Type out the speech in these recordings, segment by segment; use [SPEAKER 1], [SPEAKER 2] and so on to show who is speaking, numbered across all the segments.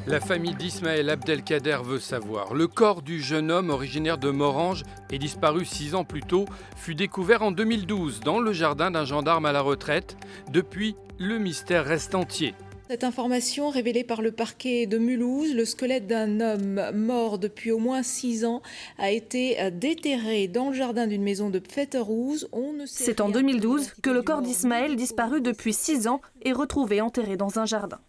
[SPEAKER 1] La famille d'Ismaël Abdelkader veut savoir. Le corps du jeune homme originaire de Morhange et disparu 6 ans plus tôt fut découvert en 2012 dans le jardin d'un gendarme à la retraite. Depuis, le mystère reste entier.
[SPEAKER 2] Cette information révélée par le parquet de Mulhouse, le squelette d'un homme mort depuis au moins 6 ans a été déterré dans le jardin d'une maison de Pfetterhouse.
[SPEAKER 3] C'est en 2012 que le corps d'Ismaël, disparu depuis 6 ans, est retrouvé enterré dans un jardin.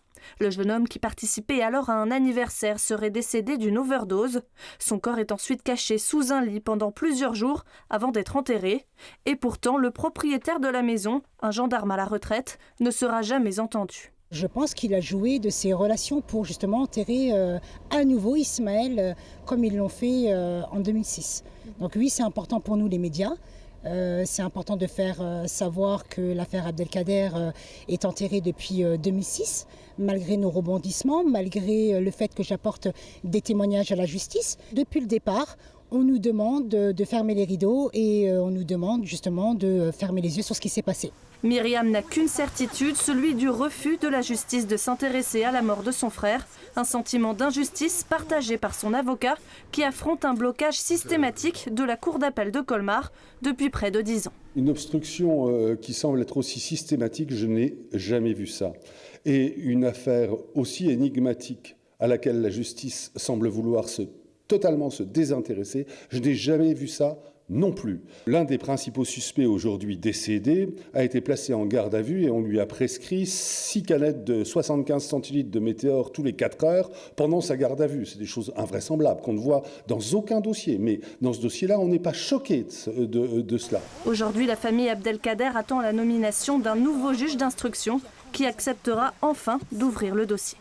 [SPEAKER 3] Le jeune homme qui participait alors à un anniversaire serait décédé d'une overdose. Son corps est ensuite caché sous un lit pendant plusieurs jours avant d'être enterré. Et pourtant, le propriétaire de la maison, un gendarme à la retraite, ne sera jamais entendu.
[SPEAKER 4] Je pense qu'il a joué de ses relations pour justement enterrer à nouveau Ismaël comme ils l'ont fait en 2006. Donc oui, c'est important pour nous les médias. C'est important de faire savoir que l'affaire Abdelkader est enterrée depuis 2006, malgré nos rebondissements, malgré le fait que j'apporte des témoignages à la justice. Depuis le départ, on nous demande de fermer les rideaux et on nous demande justement de fermer les yeux sur ce qui s'est passé.
[SPEAKER 3] Myriam n'a qu'une certitude, celui du refus de la justice de s'intéresser à la mort de son frère. Un sentiment d'injustice partagé par son avocat qui affronte un blocage systématique de la cour d'appel de Colmar depuis près de 10 ans.
[SPEAKER 5] Une obstruction qui semble être aussi systématique, je n'ai jamais vu ça. Et une affaire aussi énigmatique à laquelle la justice semble vouloir totalement se désintéresser, je n'ai jamais vu ça non plus. L'un des principaux suspects aujourd'hui décédé a été placé en garde à vue et on lui a prescrit 6 canettes de 75 centilitres de météore tous les 4 heures pendant sa garde à vue. C'est des choses invraisemblables qu'on ne voit dans aucun dossier. Mais dans ce dossier-là, on n'est pas choqué de cela.
[SPEAKER 3] Aujourd'hui, la famille Abdelkader attend la nomination d'un nouveau juge d'instruction qui acceptera enfin d'ouvrir le dossier.